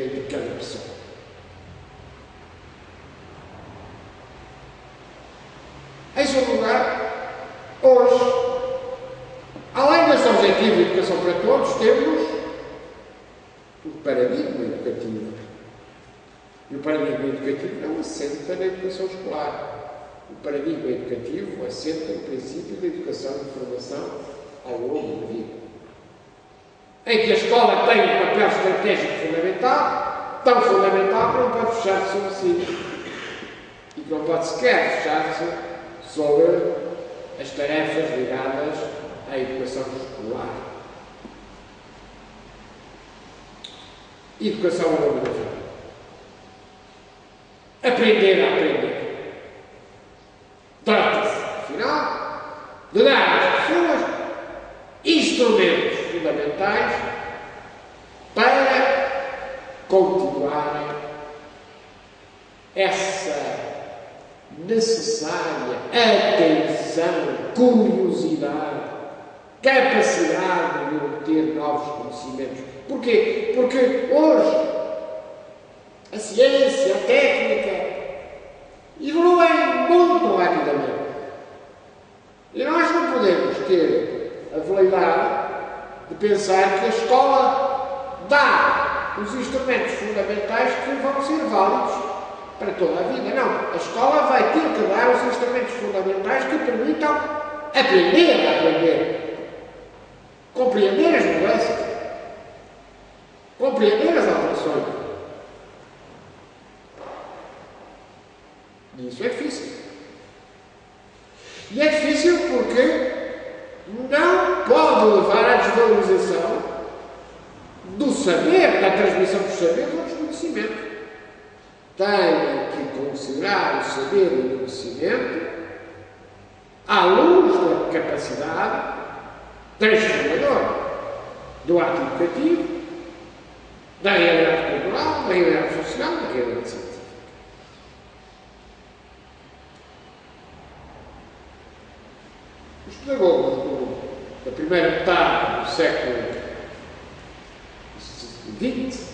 de cada pessoa. Em segundo lugar, hoje, além deste objetivo de educação para todos, temos o paradigma educativo. E o paradigma educativo não assenta na educação escolar. O paradigma educativo assenta no princípio da educação e formação ao longo da vida, em que a escola tem um papel estratégico fundamental, tão fundamental que não pode fechar-se sobre si e que não pode sequer fechar-se sobre as tarefas ligadas à educação escolar. Educação ao longo da vida. Aprender a aprender. Trata-se, afinal, de dar às pessoas instrumentos fundamentais para continuarem essa necessária atenção, curiosidade, capacidade de obter novos conhecimentos. Porquê? Porque hoje a ciência, a técnica evoluem muito rapidamente. E nós não podemos ter a veleidade de pensar que a escola dá os instrumentos fundamentais que vão ser válidos para toda a vida. Não. A escola vai ter que dar os instrumentos fundamentais que permitam aprender a aprender. Compreender as mudanças. Compreender as alterações. E isso é difícil. E é difícil porque não pode levar à desvalorização do saber, da transmissão dos saberes ou dos conhecimentos. Tem que considerar o saber e o conhecimento à luz da capacidade transformadora do ato educativo, da realidade cultural, da realidade social, da realidade científica. Os pedagogos da primeira metade do século XX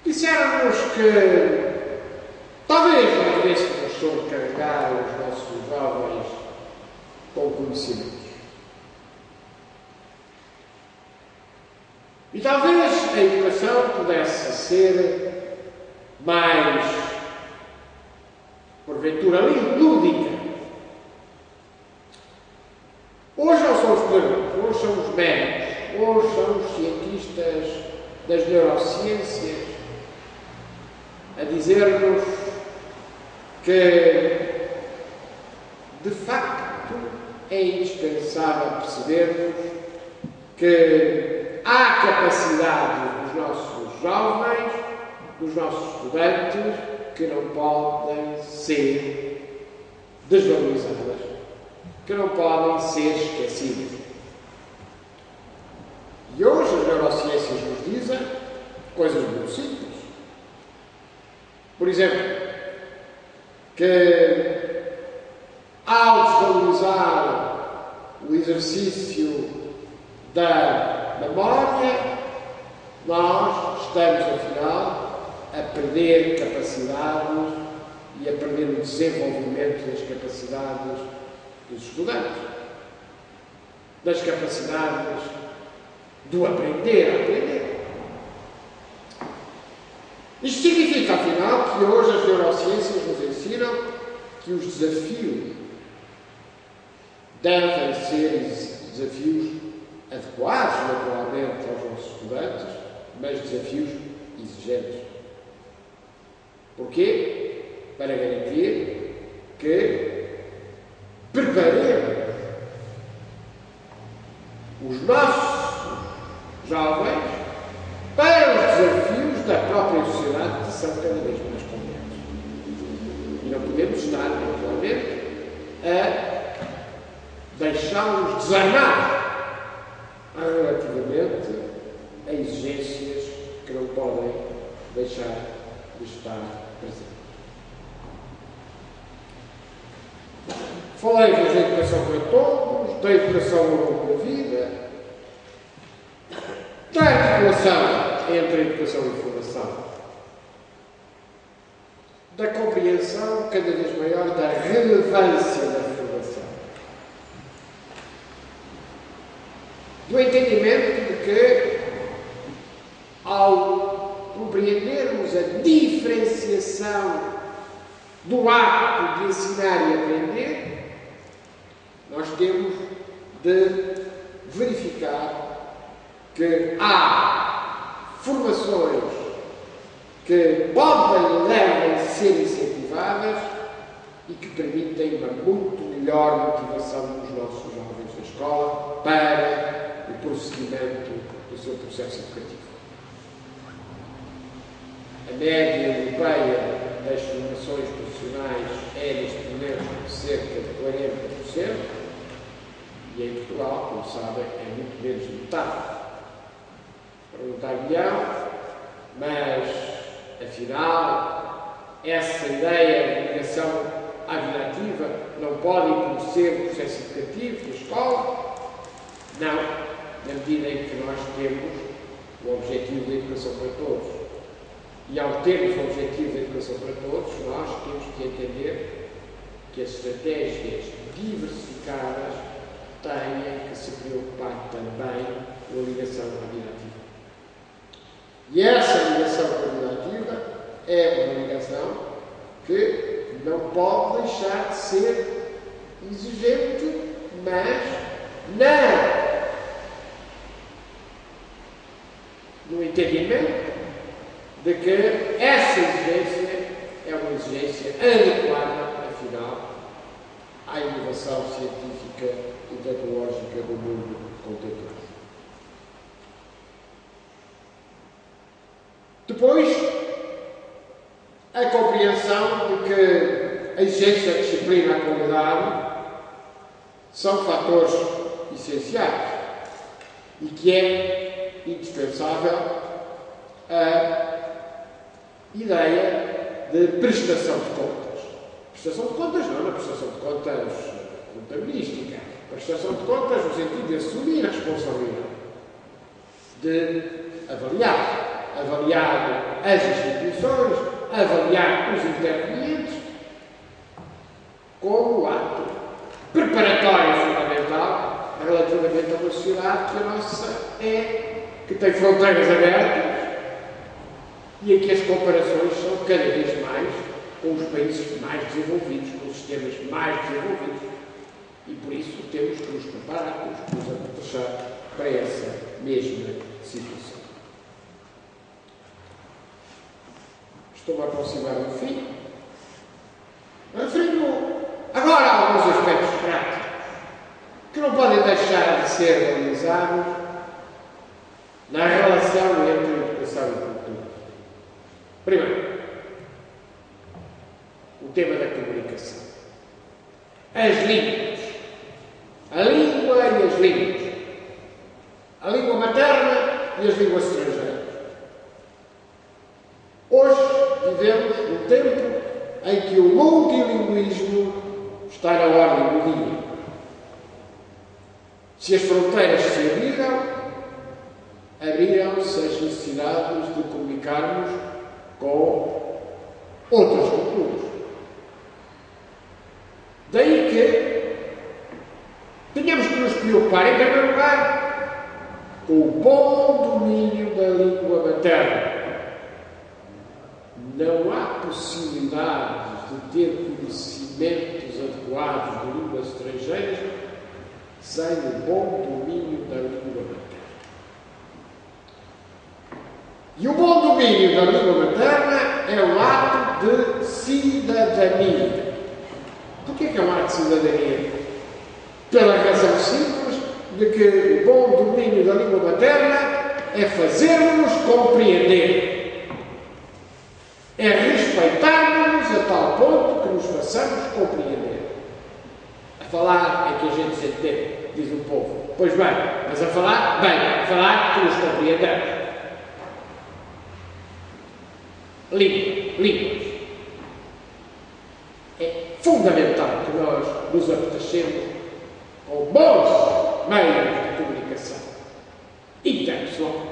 disseram-nos que talvez não devêssemos sobrecarregar os nossos jovens com conhecimentos. E talvez a educação pudesse ser mais, porventura, lúdica. Hoje não são os pedagogos, hoje são os médicos, hoje são os cientistas das neurociências a dizer-nos que, de facto, é indispensável percebermos que há capacidade dos nossos jovens, dos nossos estudantes, que não podem ser desvalorizadas, que não podem ser esquecidas. E hoje as neurociências nos dizem coisas muito simples. Por exemplo, que ao desvalorizar o exercício da memória, nós estamos, afinal, a perder capacidades e a perder o desenvolvimento das capacidades dos estudantes, das capacidades do aprender a aprender. Isto significa, afinal, que hoje as neurociências nos ensinam que os desafios devem ser desafios adequados, naturalmente, aos nossos estudantes, mas desafios exigentes. Porquê? Para garantir que preparemos os nossos jovens para os desafios da própria sociedade, que são cada vez mais complexos. E não podemos estar, naturalmente, a deixá-los desarmar relativamente a exigências que não podem deixar de estar presentes. Falei-vos da educação para todos, da educação ao longo da vida, da relação entre a educação e a formação, da compreensão cada vez maior da relevância da formação, do entendimento de que, ao compreendermos a diferenciação do ato de ensinar e aprender, nós temos de verificar que há formações que podem e devem ser incentivadas e que permitem uma muito melhor motivação dos nossos jovens da escola para o prosseguimento do seu processo educativo. A média europeia das formações profissionais é, neste momento, cerca de 40%, e em Portugal, como sabem, é muito menos de metade. Perguntar-me-ão, mas, afinal, essa ideia de ligação à vida ativa não pode introduzir o processo educativo da escola? Não, na medida em que nós temos o objetivo da educação para todos. E ao termos o objetivo da educação para todos, nós temos que entender que as estratégias diversificadas têm que se preocupar também com a ligação à vida ativa. E essa ligação com a vida ativa é uma ligação que não pode deixar de ser exigente, mas no entendimento de que essa exigência é uma exigência adequada, afinal, à inovação científica e tecnológica do mundo contemporâneo. Depois, a compreensão de que a exigência, a disciplina e a qualidade são fatores essenciais e que é indispensável a ideia de prestação de contas. Prestação de contas não é prestação de contas contabilística. Prestação de contas no sentido de assumir a responsabilidade, de avaliar as instituições, avaliar os intervenientes como ato preparatório fundamental relativamente a uma sociedade que a nossa é, que tem fronteiras abertas e em que as comparações são cada vez mais com os países mais desenvolvidos, com os sistemas mais desenvolvidos. E por isso temos que nos preparar, temos que nos apetechar para essa mesma situação. Estou-me a aproximar do fim. Referindo agora a alguns aspectos práticos que não podem deixar de ser analisados na relação entre educação e cultura. Primeiro, o tema da comunicação. As línguas. A língua e as línguas. A língua materna e as línguas estrangeiras. Hoje vivemos num tempo em que o multilinguismo está na ordem do dia. Se as fronteiras se abriram-se as necessidades de comunicarmos com outras culturas. Daí que tenhamos que nos preocupar, em primeiro lugar, com o bom domínio da língua materna. Não há possibilidade de ter conhecimentos adequados de línguas estrangeiras sem o bom domínio da língua materna. E o bom domínio da língua materna é um ato de cidadania. Porquê que é um ato de cidadania? Pela razão simples de que o bom domínio da língua materna é fazer-nos compreender. É respeitarmos a tal ponto que nos façamos compreender. A falar é que a gente se entende, diz o povo. Pois bem, mas a falar que nos compreendemos. Línguas. É fundamental que nós nos apetechemos com bons meios de comunicação interpessoal.